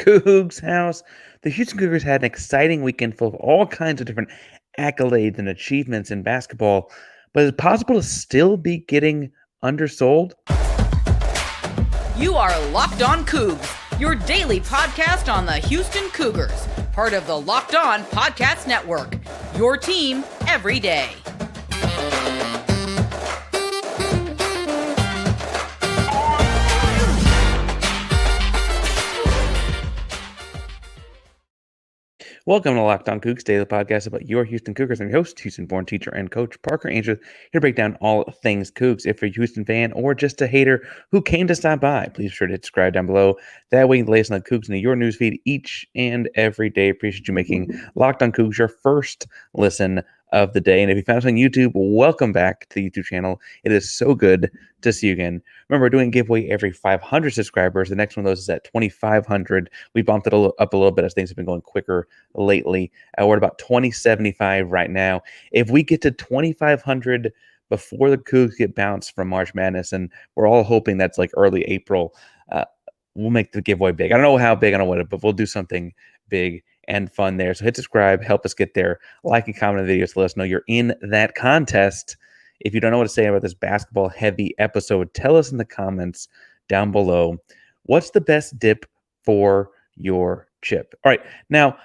Coogs House. The Houston Cougars had an exciting weekend full of all kinds of different accolades and achievements in basketball, but is it possible to still be getting undersold? You are Locked On Coogs, your daily podcast on the Houston Cougars, part of the Locked On Podcast Network, your team every day. Welcome to Locked On Coogs, daily podcast about your Houston Cougars. I'm your host, Houston-born teacher and coach Parker Ainsworth, here to break down all things Cougs. If you're a Houston fan or just a hater who came to stop by, please be sure to hit subscribe down below. That way you can listen to Cougs into your newsfeed each and every day. Appreciate you making Locked On Cougs your first listen of the day. And if you found us on YouTube, welcome back to the YouTube channel. It is so good to see you again. Remember, we're doing a giveaway every 500 subscribers. The next one of those is at 2,500. We bumped it up a little bit as things have been going quicker lately. We're at about 2,075 right now. If we get to 2,500 before the Cougs get bounced from March Madness, and we're all hoping that's like early April, we'll make the giveaway big. I don't know how big, I don't know what, but we'll do something big and fun there. So hit subscribe, help us get there. Like and comment on the videos to let us know you're in that contest. If you don't know what to say about this basketball heavy episode, tell us in the comments down below. What's the best dip for your chip? All right, now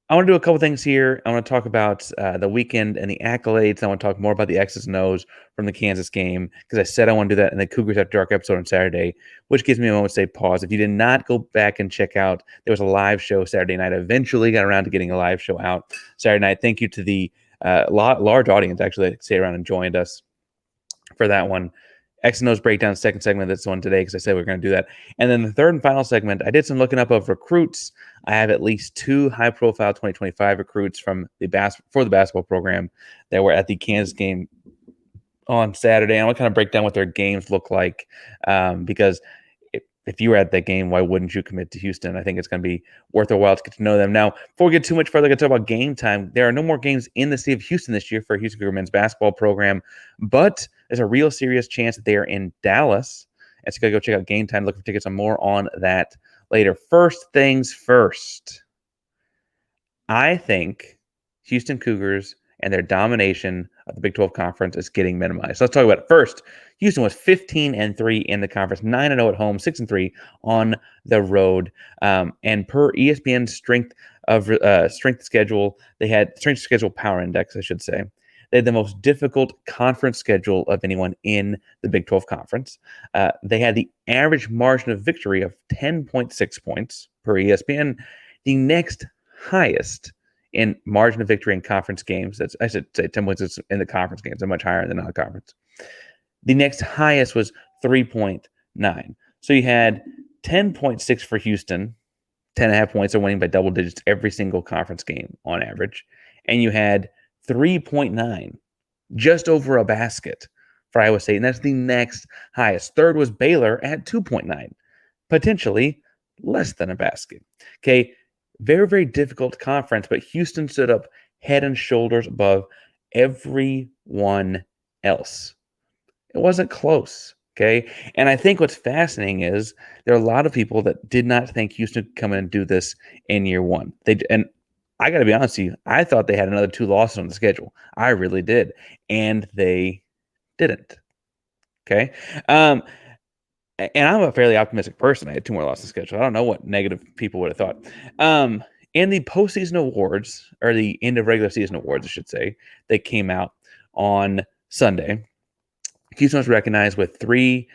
I want to do a couple things here. I want to talk about the weekend and the accolades. I want to talk more about the X's and O's from the Kansas game because I said I want to do that in the Cougars After Dark episode on Saturday, which gives me a moment to say pause. If you did not go back and check out, there was a live show Saturday night. I eventually got around to getting a live show out Saturday night. Thank you to the large audience actually that stayed around and joined us for that one. X and O's breakdown, second segment of this one today because I said we were going to do that. And then the third and final segment, I did some looking up of recruits. I have at least two high-profile 2025 recruits from the basketball program that were at the Kansas game on Saturday. I want to kind of break down what their games look like because if you were at that game, why wouldn't you commit to Houston? I think it's going to be worth a while to get to know them. Now, before we get too much further, I'm going to talk about game time. There are no more games in the city of Houston this year for Houston Cougar men's basketball program, but there's a real serious chance that they are in Dallas. And so you got to go check out game time, look for tickets and more on that later. First things first, I think Houston Cougars and their domination of the Big 12 conference is getting minimized. So let's talk about it. First, Houston was 15-3 in the conference, 9-0 at home, 6-3 on the road. And per ESPN's strength schedule, they had strength schedule power index, I should say. They had the most difficult conference schedule of anyone in the Big 12 conference. They had the average margin of victory of 10.6 points per ESPN, the next highest in margin of victory in conference games. That's, I should say 10 points in the conference games. They're much higher than non-conference. The next highest was 3.9. So you had 10.6 for Houston, 10.5 points are winning by double digits every single conference game on average. And you had 3.9, just over a basket for Iowa State. And that's the next highest. Third was Baylor at 2.9, potentially less than a basket. Okay. Very, very difficult conference, but Houston stood up head and shoulders above everyone else. It wasn't close, okay? And I think what's fascinating is there are a lot of people that did not think Houston could come in and do this in year one. And I got to be honest with you, I thought they had another 2 losses on the schedule. I really did. And they didn't, okay? And I'm a fairly optimistic person. I had 2 more losses scheduled. I don't know what negative people would have thought. In the postseason awards, or the end of regular season awards, I should say, they came out on Sunday. Houston was recognized with 3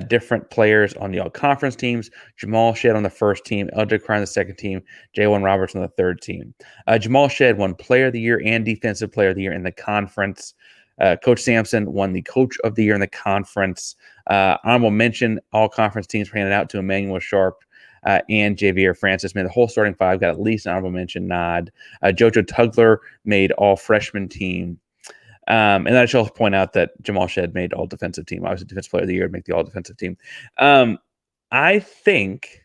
different players on the all-conference teams. Jamal Shead on the first team, LJ Cryer on the second team, J1 Roberts on the third team. Jamal Shead won Player of the Year and Defensive Player of the Year in the conference. Coach Sampson won the Coach of the Year in the conference. Honorable mention, all conference teams were handed out to Emmanuel Sharp and Javier Francis. Made the whole starting 5 got at least an honorable mention nod. Jojo Tugler made all freshman team. And I should also point out that Jamal Shead made all defensive team. Obviously, defensive player of the year to make the all defensive team. I think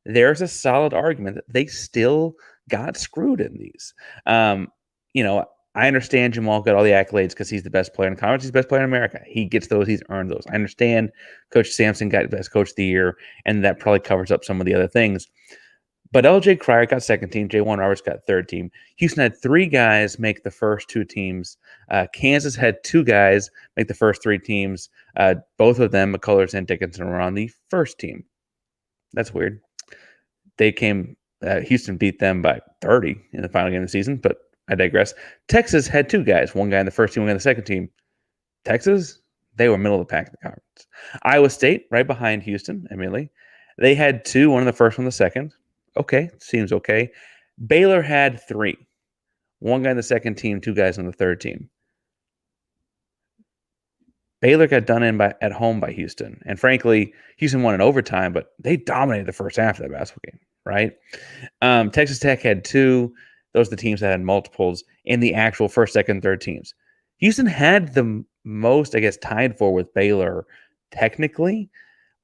there's a solid argument that they still got screwed in these. I understand Jamal got all the accolades because he's the best player in the conference. He's the best player in America. He gets those. He's earned those. I understand Coach Sampson got best coach of the year, and that probably covers up some of the other things. But LJ Cryer got second team. J1 Roberts got third team. Houston had 3 guys make the first 2 teams. Kansas had 2 guys make the first 3 teams. Both of them, McCullers and Dickinson, were on the first team. That's weird. Houston beat them by 30 in the final game of the season, but I digress. Texas had 2 guys, 1 guy in the first team, 1 guy in the second team. Texas, they were middle of the pack in the conference. Iowa State, right behind Houston, admittedly. They had 2, 1 in the first, 1 in the second. Okay, seems okay. Baylor had 3. 1 guy in the second team, 2 guys on the third team. Baylor got done in at home by Houston. And frankly, Houston won in overtime, but they dominated the first half of that basketball game, right? Texas Tech had 2. Those are the teams that had multiples in the actual first, second, third teams. Houston had the most, I guess, tied for with Baylor technically,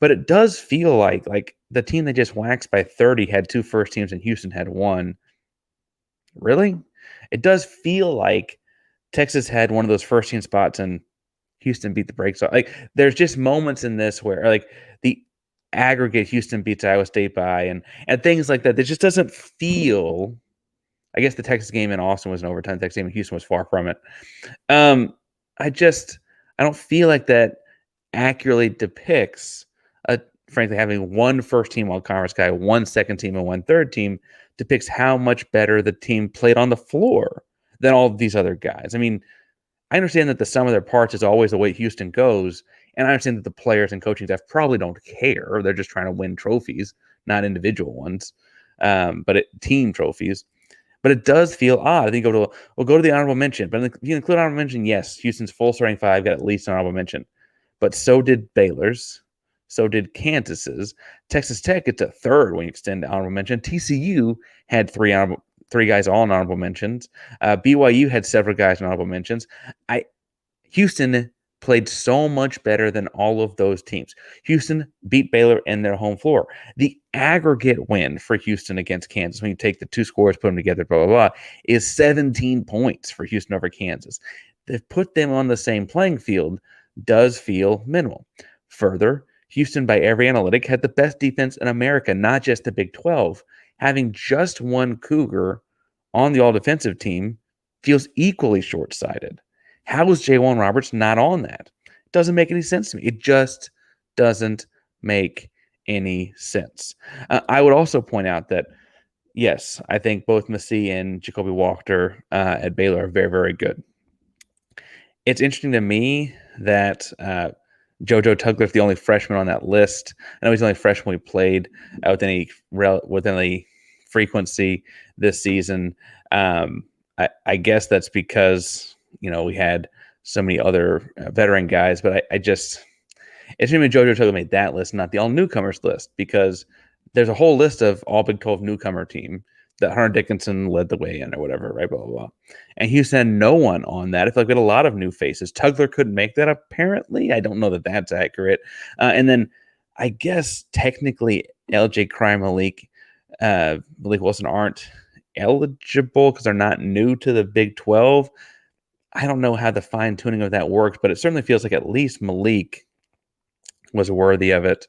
but it does feel like the team that just waxed by 30 had 2 first teams and Houston had 1. Really? It does feel like Texas had one of those first team spots and Houston beat the brakes off. Like, there's just moments in this where, like, the aggregate Houston beats Iowa State by and things like that. It just doesn't feel. I guess the Texas game in Austin was an overtime. The Texas game in Houston was far from it. I don't feel like that accurately depicts, frankly, having 1 first team all conference guy, 1 second team, and 1 third team depicts how much better the team played on the floor than all of these other guys. I mean, I understand that the sum of their parts is always the way Houston goes, and I understand that the players and coaching staff probably don't care. They're just trying to win trophies, not individual ones, but team trophies. But it does feel odd. I think we'll go to the honorable mention. But if you include honorable mention, yes, Houston's full starting 5 got at least an honorable mention. But so did Baylor's. So did Kansas's. Texas Tech gets a 3rd when you extend the honorable mention. TCU had 3 guys all in honorable mentions. BYU had several guys in honorable mentions. Houston played so much better than all of those teams. Houston beat Baylor in their home floor. The aggregate win for Houston against Kansas, when you take the 2 scores, put them together, blah, blah, blah, is 17 points for Houston over Kansas. To put them on the same playing field does feel minimal. Further, Houston, by every analytic, had the best defense in America, not just the Big 12. Having just 1 Cougar on the all-defensive team feels equally short-sighted. How is J1 Roberts not on that? It doesn't make any sense to me. It just doesn't make any sense. I would also point out that, yes, I think both Massey and Jacoby Walker at Baylor are very, very good. It's interesting to me that JoJo Tugler's the only freshman on that list. I know he's the only freshman we played with any frequency this season. I guess that's because we had so many other veteran guys, but it's really JoJo Tugler made that list, not the all newcomers list, because there's a whole list of all Big 12 newcomer team that Hunter Dickinson led the way in or whatever, right? Blah, blah, blah. And Houston had no one on that. I feel like we had a lot of new faces. Tugler couldn't make that, apparently. I don't know that that's accurate. And then I guess technically LJ Cryer, Malik Wilson aren't eligible because they're not new to the Big 12. I don't know how the fine tuning of that works, but it certainly feels like at least Malik was worthy of it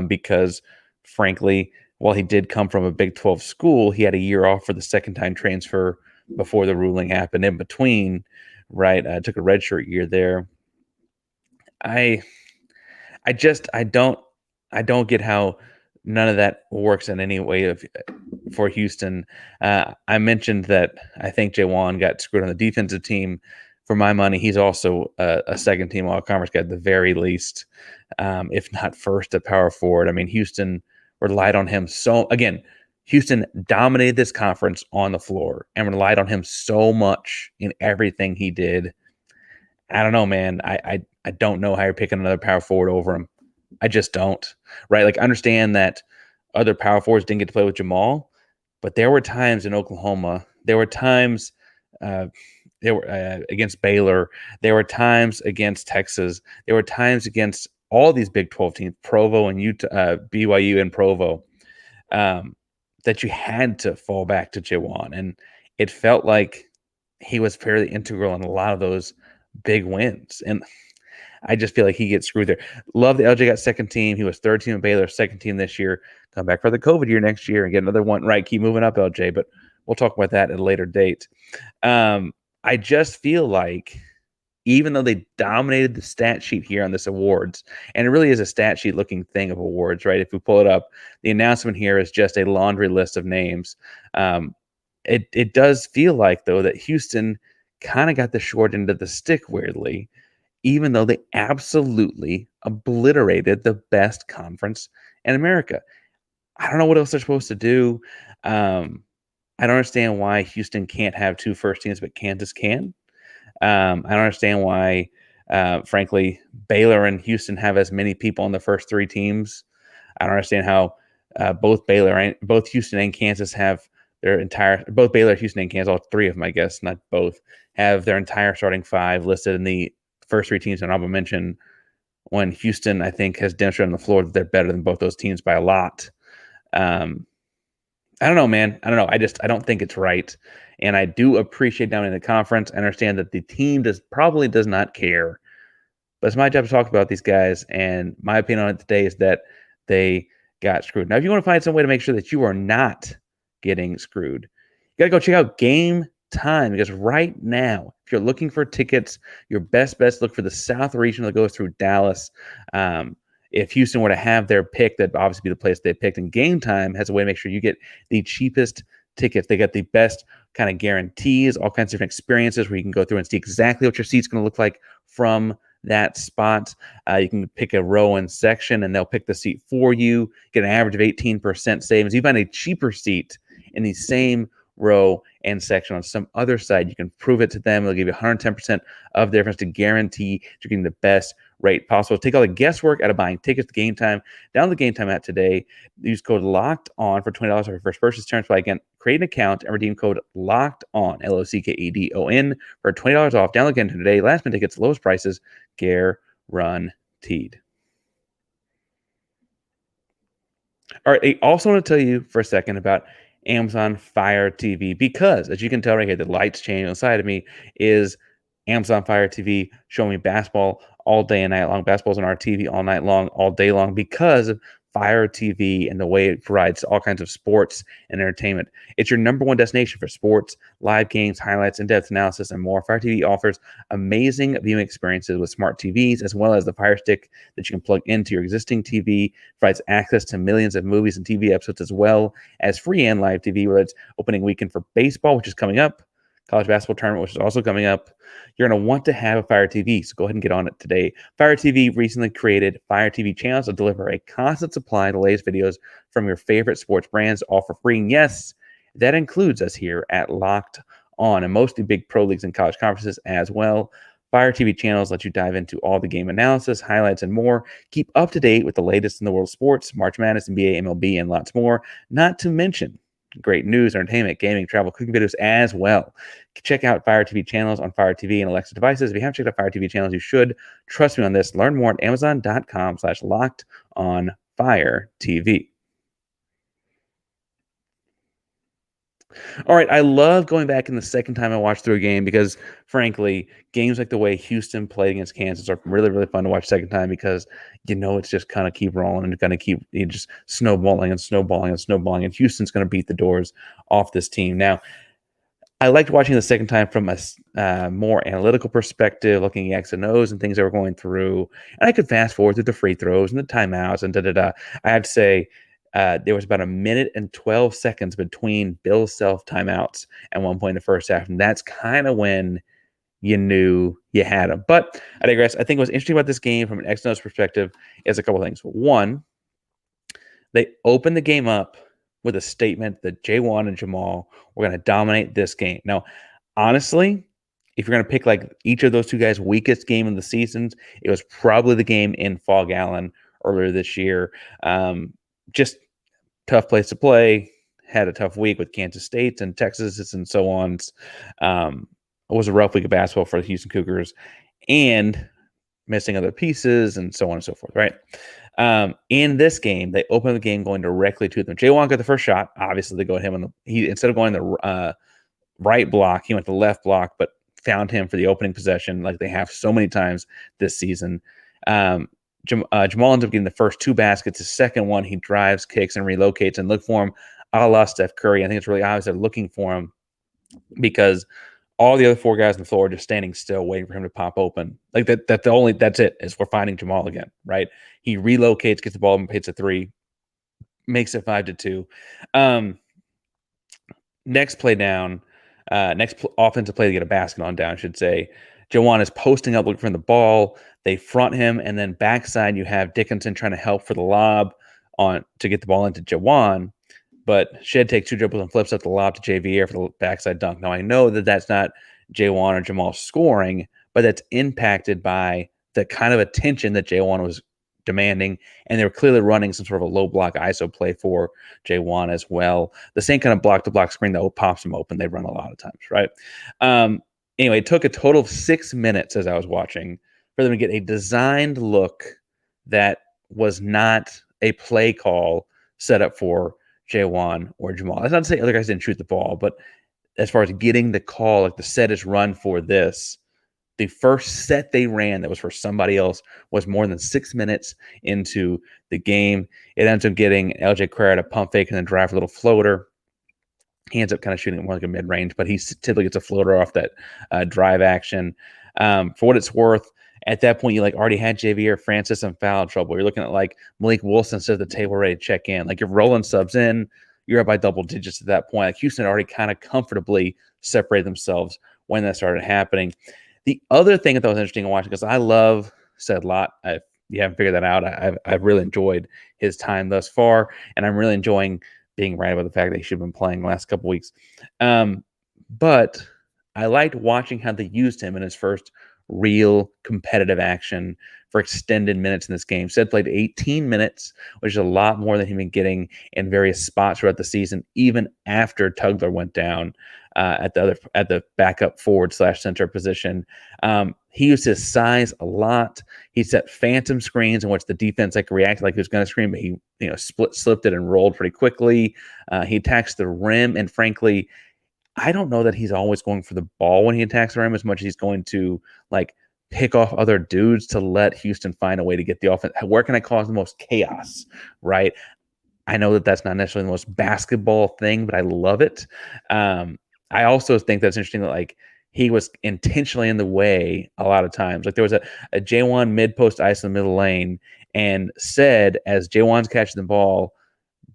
because, frankly, while he did come from a Big 12 school, he had a year off for the second-time transfer before the ruling happened. In between, right, took a redshirt year there. I don't get how none of that works in any way for Houston. I mentioned that I think J1 got screwed on the defensive team. For my money, he's also a second-team all-conference guy at the very least, if not first at power forward. I mean, Houston relied on him Houston dominated this conference on the floor and relied on him so much in everything he did. I don't know, man. I don't know how you're picking another power forward over him. I just don't. Right? Like, I understand that other power forwards didn't get to play with Jamal, but there were times in Oklahoma. There were times against Baylor. There were times against Texas. There were times against all these Big 12 teams, Provo and BYU and Provo, that you had to fall back to J1. And it felt like he was fairly integral in a lot of those big wins. And I just feel like he gets screwed there. Love that LJ got second team. He was third team at Baylor, second team this year. Come back for the COVID year next year and get another one. Right, keep moving up, LJ. But we'll talk about that at a later date. I just feel like even though they dominated the stat sheet here on this awards, and it really is a stat sheet looking thing of awards, right? If we pull it up, the announcement here is just a laundry list of names. It does feel like, though, that Houston kind of got the short end of the stick, weirdly, even though they absolutely obliterated the best conference in America. I don't know what else they're supposed to do. I don't understand why Houston can't have two first teams, but Kansas can. I don't understand why, frankly, Baylor and Houston have as many people on the first three teams. I don't understand how both Houston and Kansas have both Baylor, Houston, and Kansas, all three of them, I guess, not both, have their entire starting five listed in the first three teams in honorable mention, when Houston, I think, has demonstrated on the floor that they're better than both those teams by a lot. I don't know, man. I don't know. I don't think it's right. And I do appreciate down in the conference. I understand that the team probably does not care. But it's my job to talk about these guys. And my opinion on it today is that they got screwed. Now, if you want to find some way to make sure that you are not getting screwed, you got to go check out Game Time, because right now, if you're looking for tickets, your best bet, look for the South region that goes through Dallas. If Houston were to have their pick, that'd obviously be the place they picked. And Game Time has a way to make sure you get the cheapest tickets. They got the best kind of guarantees, all kinds of different experiences where you can go through and see exactly what your seat's going to look like from that spot. You can pick a row and section, and they'll pick the seat for you, get an average of 18% savings. You find a cheaper seat in the same row and section on some other side, you can prove it to them. They'll give you 110% of the difference to guarantee you're getting the best rate possible. Take all the guesswork out of buying tickets to Game Time. Download the Game Time app today. Use code Locked On for $20 off your first purchase. Terms apply. Again, create an account and redeem code Locked On, LOCKEDON, for $20 off. Download Game Time today. Last minute tickets, lowest prices, guaranteed. All right. I also want to tell you for a second about Amazon Fire TV, because as you can tell right here, the lights changing on the side of me is Amazon Fire TV showing me basketball all day and night long. Basketball's on our TV all night long, all day long, because of Fire TV and the way it provides all kinds of sports and entertainment. It's your number one destination for sports, live games, highlights, in-depth analysis, and more. Fire TV offers amazing viewing experiences with smart TVs, as well as the Fire Stick that you can plug into your existing TV. Provides access to millions of movies and TV episodes, as well as free and live TV, whether it's opening weekend for baseball, which is coming up, college basketball tournament, which is also coming up. You're going to want to have a Fire TV, so go ahead and get on it today. Fire TV recently created Fire TV channels to deliver a constant supply of the latest videos from your favorite sports brands, all for free. And yes, that includes us here at Locked On, and mostly big pro leagues and college conferences as well. Fire TV channels let you dive into all the game analysis, highlights, and more. Keep up to date with the latest in the world of sports, March Madness, NBA, MLB, and lots more. Not to mention great news, entertainment, gaming, travel, cooking videos as well. Check out Fire TV channels on Fire TV and Alexa devices. If you haven't checked out Fire TV channels, you should. Trust me on this. Learn more at amazon.com/LockedOnFireTV. All right, I love going back in the second time I watched through a game, because, frankly, games like the way Houston played against Kansas are really, really fun to watch second time, because it's just kind of keep rolling and kind of keep just snowballing and snowballing and snowballing, and Houston's going to beat the doors off this team. Now, I liked watching the second time from a more analytical perspective, looking at X and O's and things that were going through, and I could fast forward through the free throws and the timeouts and da-da-da. I had to say, there was about a minute and 12 seconds between Bill's self timeouts at one point in the first half, and that's kind of when you knew you had him. But I digress. I think what's interesting about this game from an X and O's perspective is a couple of things. One, they opened the game up with a statement that J1 and Jamal were going to dominate this game. Now, honestly, if you're going to pick like each of those two guys' weakest game of the seasons, it was probably the game in Fog Allen earlier this year. Just tough place to play. Had a tough week with Kansas State and Texas and so on. It was a rough week of basketball for the Houston Cougars, and missing other pieces and so on and so forth, right? In this game, they opened the game going directly to them. J1 got the first shot. Obviously, they go at him instead of going the right block, he went the left block, but found him for the opening possession like they have so many times this season. Jamal ends up getting the first 2 baskets. His second one, he drives, kicks, and relocates, and look for him a la Steph Curry. I think it's really obvious they're looking for him because all the other 4 guys on the floor are just standing still, waiting for him to pop open. Like that's it, is we're finding Jamal again, right? He relocates, gets the ball, and hits a 3, makes it 5-2. Next play down, offensive play to get a basket on down, I should say. Jawan is posting up, looking for the ball. They front him, and then backside you have Dickinson trying to help for the lob to get the ball into Jawan. But Shed takes 2 dribbles and flips up the lob to JVR for the backside dunk. Now, I know that that's not J1 or Jamal scoring, but that's impacted by the kind of attention that J1 was demanding, and they were clearly running some sort of a low block ISO play for J1 as well. The same kind of block-to-block screen that pops them open. They run a lot of times, right? Anyway, it took a total of 6 minutes as I was watching for them to get a designed look that was not a play call set up for J1 or Jamal. That's not to say other guys didn't shoot the ball, but as far as getting the call, like the set is run for this, the first set they ran that was for somebody else was more than 6 minutes into the game. It ends up getting LJ Carrera to pump fake and then drive a little floater. He ends up kind of shooting more like a mid-range, but he typically gets a floater off that drive action. For what it's worth, at that point, you like already had JVR Francis in foul trouble. You're looking at like Malik Wilson sits at the table ready to check in. Like you're rolling subs in, you're up by double digits at that point. Like Houston already kind of comfortably separated themselves when that started happening. The other thing that was interesting to watch, because I love Said Lot. If you haven't figured that out, I've really enjoyed his time thus far, and I'm really enjoying being right about the fact that he should have been playing the last couple weeks. But I liked watching how they used him in his first real competitive action for extended minutes in this game. Said played 18 minutes, which is a lot more than he'd been getting in various spots throughout the season, even after Tugler went down at the backup forward / center position. He used his size a lot. He set phantom screens in which the defense reacted like he was going to screen, but he slipped it and rolled pretty quickly. He attacks the rim, and frankly, I don't know that he's always going for the ball when he attacks the rim as much as he's going to pick off other dudes to let Houston find a way to get the offense. Where can I cause the most chaos, right? I know that that's not necessarily the most basketball thing, but I love it. I also think that's interesting that he was intentionally in the way a lot of times. Like there was a J1 mid-post ice in the middle lane, and Said, as J1's catching the ball,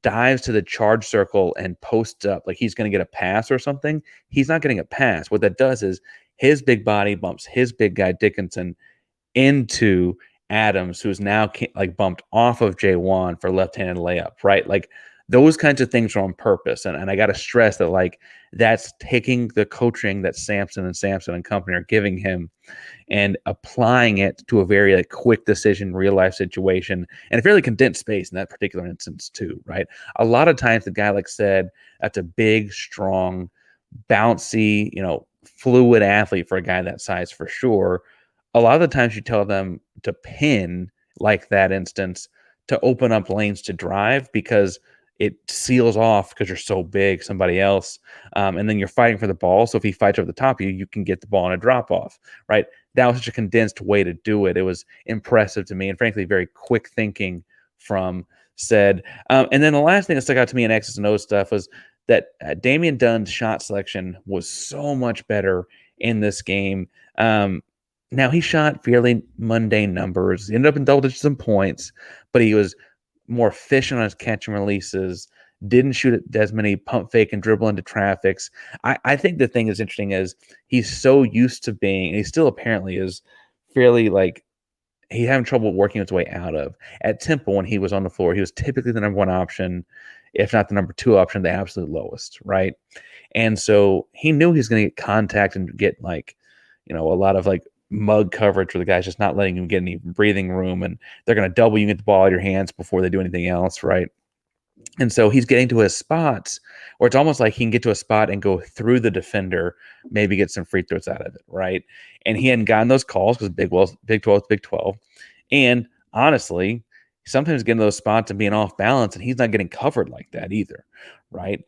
dives to the charge circle and posts up like he's going to get a pass or something. He's not getting a pass. What that does is his big body bumps his big guy Dickinson into Adams, who's now bumped off of J1 for left-handed layup, right? Like those kinds of things are on purpose. And I got to stress that that's taking the coaching that Sampson and company are giving him and applying it to a very quick decision, real life situation, and a fairly condensed space in that particular instance too, right? A lot of times the guy Said, that's a big, strong, bouncy, fluid athlete for a guy that size for sure. A lot of the times you tell them to pin that instance to open up lanes to drive because it seals off because you're so big, somebody else. And then you're fighting for the ball. So if he fights over the top of you, you can get the ball in a drop off, right? That was such a condensed way to do it. It was impressive to me and frankly, very quick thinking from Said. And then the last thing that stuck out to me in X's and O's stuff was that Damian Dunn's shot selection was so much better in this game. Now he shot fairly mundane numbers. He ended up in double digits in points, but he was more efficient on his catch and releases, didn't shoot as many pump fake and dribble into traffics. I think the thing that's interesting is he's so used to being, and he still apparently is fairly he's having trouble working his way out of. At Temple, when he was on the floor, he was typically the number 1 option, if not the number 2 option, the absolute lowest, right? And so he knew he was going to get contact and get a lot of mug coverage where the guy's just not letting him get any breathing room, and they're going to double you, get the ball out of your hands before they do anything else, right? And so he's getting to his spots where it's almost like he can get to a spot and go through the defender, maybe get some free throws out of it, right? And he hadn't gotten those calls because Big 12 is Big 12. And honestly, sometimes getting those spots and being off balance, and he's not getting covered like that either, right?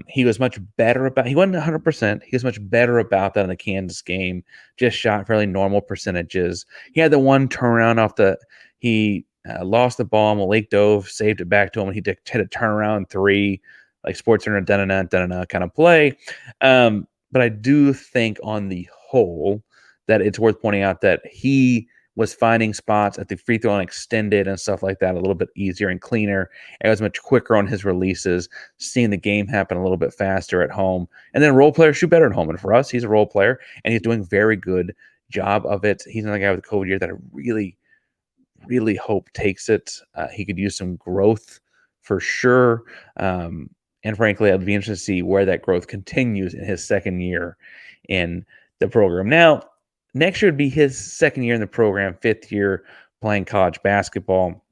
He was much better about. He wasn't 100%. He was much better about that in the Kansas game. Just shot fairly normal percentages. He had the one turnaround off the. He lost the ball. Malik dove, saved it back to him, and he had a turnaround three, like Sports Center, da-na-na kind of play. But I do think on the whole that it's worth pointing out that he was finding spots at the free throw and extended and stuff like that a little bit easier and cleaner. It was much quicker on his releases, seeing the game happen a little bit faster at home. And then role players shoot better at home. And for us, he's a role player, and he's doing a very good job of it. He's another guy with a COVID year that I really, really hope takes it. He could use some growth for sure. And frankly, I'd be interested to see where that growth continues in his second year in the program. Now, next year would be his second year in the program, fifth year playing college basketball.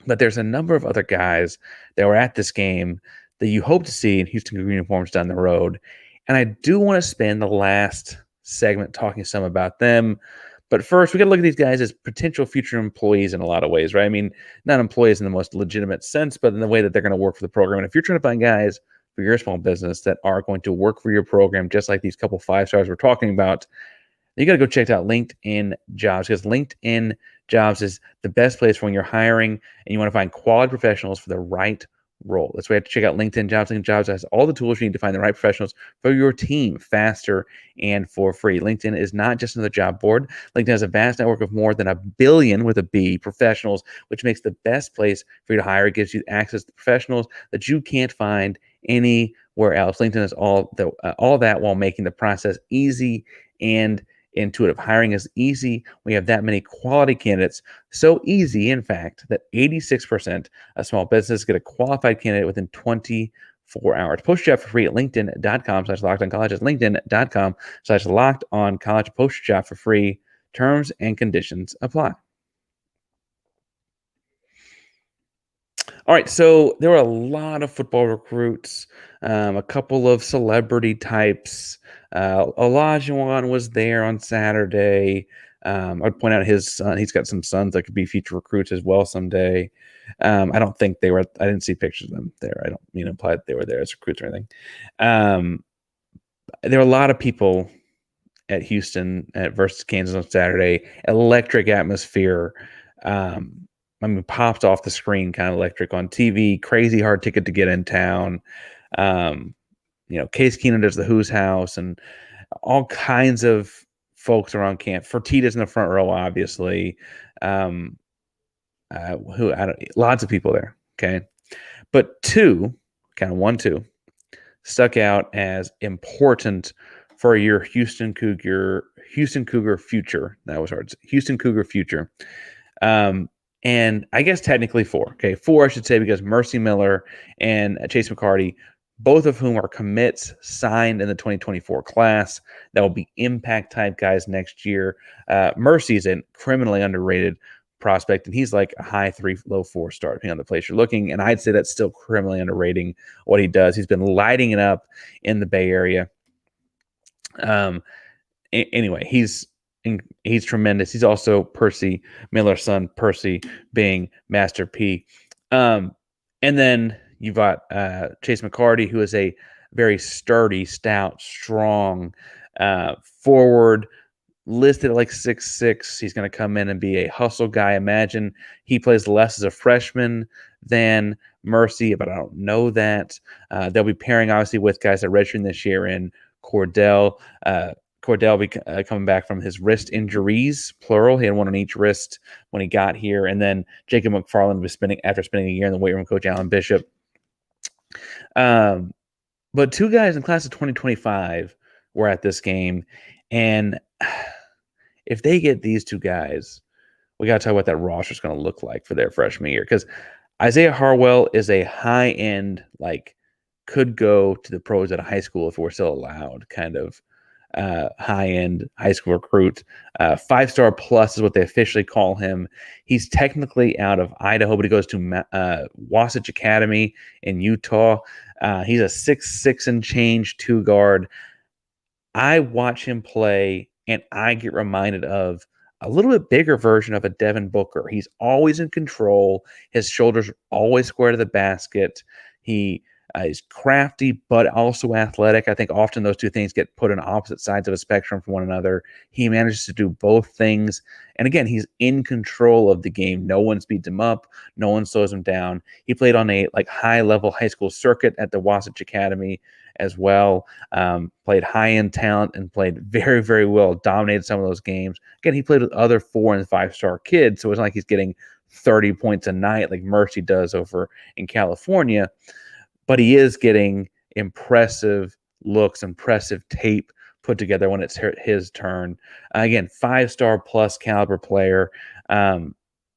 But there's a number of other guys that were at this game that you hope to see in Houston Cougar uniforms down the road. And I do want to spend the last segment talking some about them. But first, we got to look at these guys as potential future employees in a lot of ways, right? I mean, not employees in the most legitimate sense, but in the way that they're going to work for the program. And if you're trying to find guys for your small business that are going to work for your program, just like these couple 5-stars we're talking about, you got to go check out LinkedIn Jobs, because LinkedIn Jobs is the best place for when you're hiring and you want to find quality professionals for the right role. That's why you have to check out LinkedIn Jobs. LinkedIn Jobs has all the tools you need to find the right professionals for your team faster and for free. LinkedIn is not just another job board. LinkedIn has a vast network of more than 1 billion with a B professionals, which makes the best place for you to hire. It gives you access to professionals that you can't find anywhere else. LinkedIn is all that while making the process easy and intuitive. Hiring is easy. We have that many quality candidates. So easy, in fact, that 86% of small businesses get a qualified candidate within 24 hours. Post your job for free at linkedin.com/lockedoncollege. It's linkedin.com/lockedoncollege. Post your job for free. Terms and conditions apply. All right, so there were a lot of football recruits, a couple of celebrity types. Olajuwon was there on Saturday. I'd point out his son. He's got some sons that could be future recruits as well someday. I don't think they were. I didn't see pictures of them there. I don't mean to imply that they were there as recruits or anything. There were a lot of people at Houston versus Kansas on Saturday. Electric atmosphere. Popped off the screen, kind of electric on TV. Crazy hard ticket to get in town. Case Keenum does the Who's House, and all kinds of folks around camp. Fertitta's in the front row, obviously. Lots of people there. Okay, but two stuck out as important for your Houston Cougar future. That was hard. Houston Cougar future. And I guess technically four. Okay, four I should say, because Mercy Miller and Chase McCarty, both of whom are commits signed in the 2024 class. That will be impact type guys next year. Mercy is a criminally underrated prospect, and he's like a high 3, low 4 star, depending on the place you're looking. And I'd say that's still criminally underrating what he does. He's been lighting it up in the Bay Area. Anyway, he's tremendous. He's also Percy Miller's son, Percy being Master P. And then you've got Chase McCarty, who is a very sturdy, stout, strong forward, listed at like 6'6". He's going to come in and be a hustle guy. Imagine he plays less as a freshman than Mercy, but I don't know that. They'll be pairing, obviously, with guys that redshirting this year in Cordell. Cordell be coming back from his wrist injuries, plural. He had one on each wrist when he got here. And then Jacob McFarland was after spending a year in the weight room, Coach Alan Bishop. But two guys in class of 2025 were at this game. And if they get these two guys, we got to talk about that roster is going to look like for their freshman year. Because Isaiah Harwell is a high-end, could go to the pros at a high school if we're still allowed, kind of high-end high school recruit. 5-star plus is what they officially call him. He's technically out of Idaho, but he goes to Wasatch Academy in Utah. He's a 6'6" and change 2-guard. I watch him play, and I get reminded of a little bit bigger version of a Devin Booker. He's always in control. His shoulders are always square to the basket. He is crafty, but also athletic. I think often those two things get put on opposite sides of a spectrum from one another. He manages to do both things. And again, he's in control of the game. No one speeds him up. No one slows him down. He played on a high-level high school circuit at the Wasatch Academy as well. Played high-end talent and played very, very well. Dominated some of those games. Again, he played with other 4- and 5-star kids, so it's not like he's getting 30 points a night like Mercy does over in California. But he is getting impressive looks, impressive tape put together when it's his turn. Again, 5-star plus caliber player.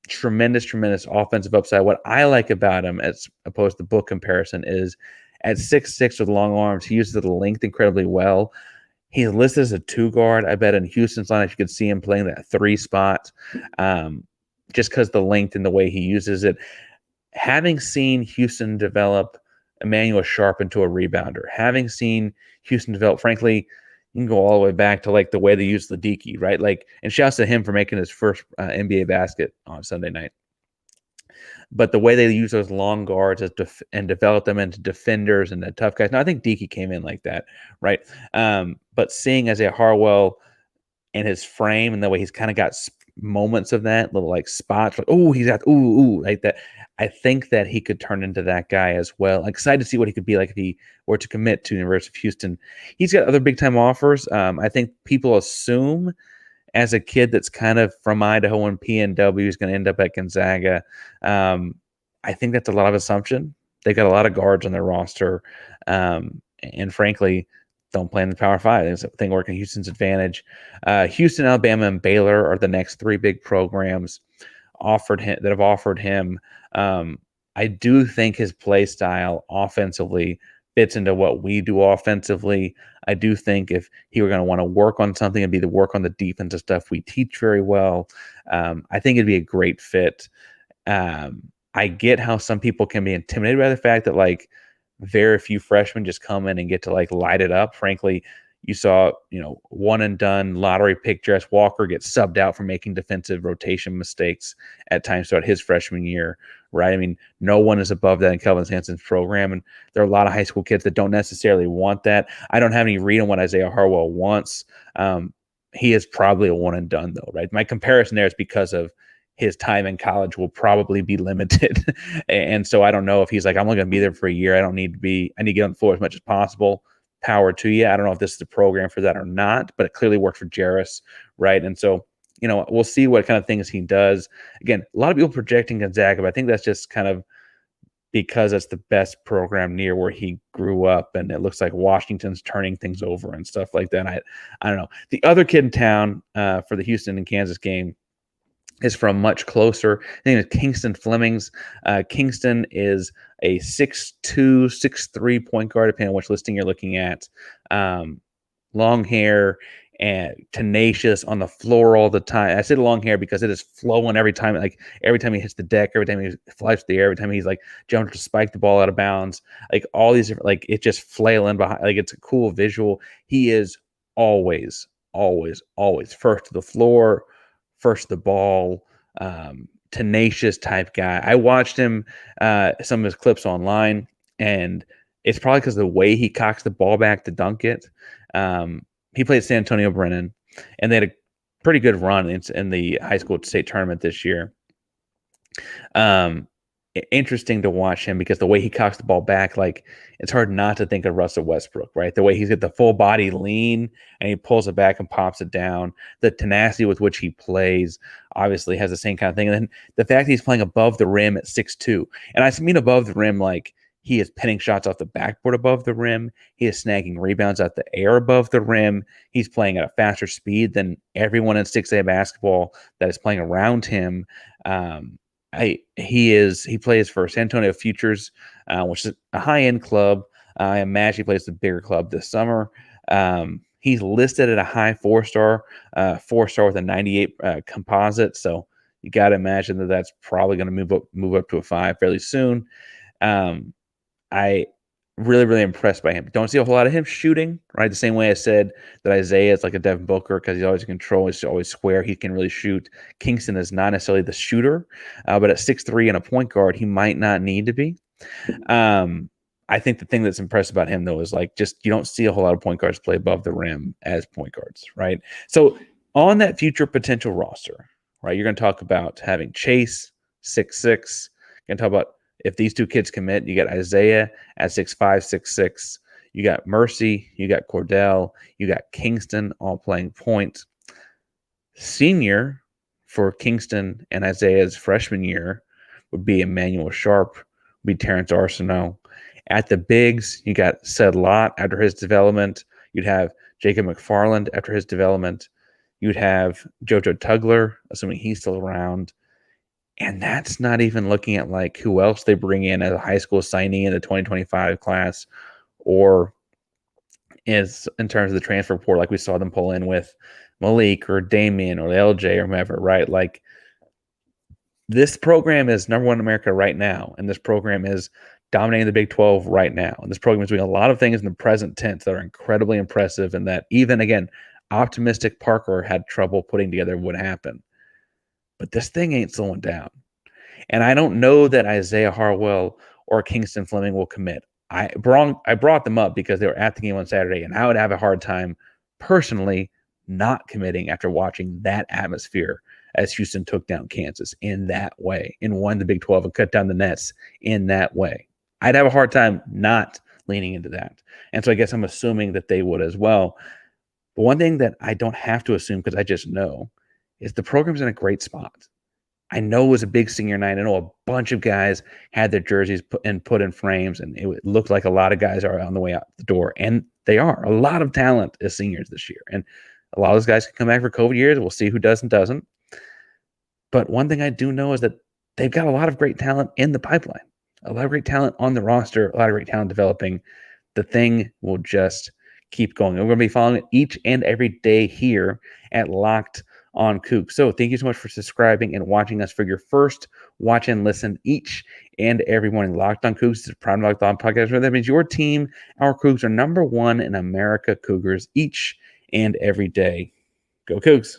Tremendous offensive upside. What I like about him, as opposed to book comparison, is at 6'6" with long arms, he uses the length incredibly well. He's listed as a 2-guard. I bet in Houston's lineup you could see him playing that 3 spot, just because the length and the way he uses it. Having seen Houston develop Emmanuel Sharp into a rebounder, having seen Houston develop, frankly, you can go all the way back to the way they use Ladiki, right? And shouts to him for making his first NBA basket on Sunday night. But the way they use those long guards and develop them into defenders and the tough guys. Now, I think Deke came in like that, right? But seeing Isaiah Harwell and his frame and the way he's kind of got moments of that, little spots, he's got like that. I think that he could turn into that guy as well. I'm excited to see what he could be like if he were to commit to the University of Houston. He's got other big-time offers. I think people assume as a kid that's kind of from Idaho and PNW is going to end up at Gonzaga. I think that's a lot of assumption. They got a lot of guards on their roster. And frankly, don't play in the Power 5. It's a thing working Houston's advantage. Houston, Alabama, and Baylor are the next 3 big programs that have offered him. I do think his play style offensively fits into what we do offensively. I do think if he were going to want to work on something, it'd be the work on the defensive stuff we teach very well. I think it'd be a great fit. I get how some people can be intimidated by the fact that very few freshmen just come in and get to light it up. Frankly, you saw, one and done lottery pick Jess Walker get subbed out for making defensive rotation mistakes at times throughout his freshman year, right? I mean, no one is above that in Kelvin Sampson's program, and there are a lot of high school kids that don't necessarily want that. I don't have any read on what Isaiah Harwell wants. He is probably a one and done though, right? My comparison there is because of his time in college will probably be limited. And so I don't know if he's I'm only going to be there for a year. I need to get on the floor as much as possible. Power to you. I don't know if this is the program for that or not, but it clearly worked for Jarris, right? And so, we'll see what kind of things he does. Again, a lot of people projecting Gonzaga, but I think that's just kind of because it's the best program near where he grew up, and it looks like Washington's turning things over and stuff like that. I don't know. The other kid in town for the Houston and Kansas game is from much closer. His name is Kingston Flemings. Kingston is a 6'2", 6'3" point guard, depending on which listing you're looking at. Long hair and tenacious on the floor all the time. I said long hair because it is flowing every time. Every time he hits the deck, every time he flies through the air, every time he's jumping to spike the ball out of bounds. All these different, it's just flailing behind. It's a cool visual. He is always first to the floor, first to the ball, tenacious type guy. I watched him, some of his clips online, and it's probably because of the way he cocks the ball back to dunk it. He played San Antonio Brennan, and they had a pretty good run in the high school state tournament this year. Interesting to watch him because the way he cocks the ball back, it's hard not to think of Russell Westbrook, right? The way he's got the full body lean and he pulls it back and pops it down. The tenacity with which he plays obviously has the same kind of thing. And then the fact that he's playing above the rim at 6'2", and I mean above the rim, he is pinning shots off the backboard above the rim. He is snagging rebounds out the air above the rim. He's playing at a faster speed than everyone in 6A basketball that is playing around him. He plays for San Antonio Futures, which is a high-end club. I imagine he plays the bigger club this summer. He's listed at a high 4-star, 4-star with a 98 composite. So you got to imagine that that's probably going to move up to a 5 fairly soon. I Really, really impressed by him. Don't see a whole lot of him shooting, right? The same way I said that Isaiah is like a Devin Booker because he's always in control. He's always square. He can really shoot. Kingston is not necessarily the shooter, but at 6'3" and a point guard, he might not need to be. I think the thing that's impressive about him, though, is like just you don't see a whole lot of point guards play above the rim as point guards, right? So on that future potential roster, right, you're going to talk about having Chase, 6'6". You're going to talk about if these two kids commit, you got Isaiah at 6'5", 6'6". You got Mercy, you got Cordell, you got Kingston all playing point. Senior for Kingston and Isaiah's freshman year would be Emmanuel Sharp, would be Terrence Arsenault. At the bigs, you got Sed Lott after his development. You'd have Jacob McFarland after his development. You'd have JoJo Tugler, assuming he's still around. And that's not even looking at like who else they bring in as a high school signee in the 2025 class, or is in terms of the transfer portal, like we saw them pull in with Malik or Damien or LJ or whoever, right? Like this program is number one in America right now, and this program is dominating the Big 12 right now. And this program is doing a lot of things in the present tense that are incredibly impressive, and that even, again, optimistic Parker had trouble putting together would happen. But this thing ain't slowing down. And I don't know that Isaiah Harwell or Kingston Fleming will commit. I brought them up because they were at the game on Saturday, and I would have a hard time personally not committing after watching that atmosphere as Houston took down Kansas in that way and won the Big 12 and cut down the nets in that way. I'd have a hard time not leaning into that. And so I guess I'm assuming that they would as well. But one thing that I don't have to assume because I just know is the program's in a great spot. I know it was a big senior night. I know a bunch of guys had their jerseys put in frames, and it looked like a lot of guys are on the way out the door. And they are. A lot of talent as seniors this year. And a lot of those guys can come back for COVID years. We'll see who does and doesn't. But one thing I do know is that they've got a lot of great talent in the pipeline, a lot of great talent on the roster, a lot of great talent developing. The thing will just keep going. And we're going to be following it each and every day here at Locked On Coogs. So thank you so much for subscribing and watching us for your first watch and listen each and every morning. Locked On Coogs is a proud Locked On podcast. That means your team, our Cougs, are number one in America Cougars each and every day. Go Cougs.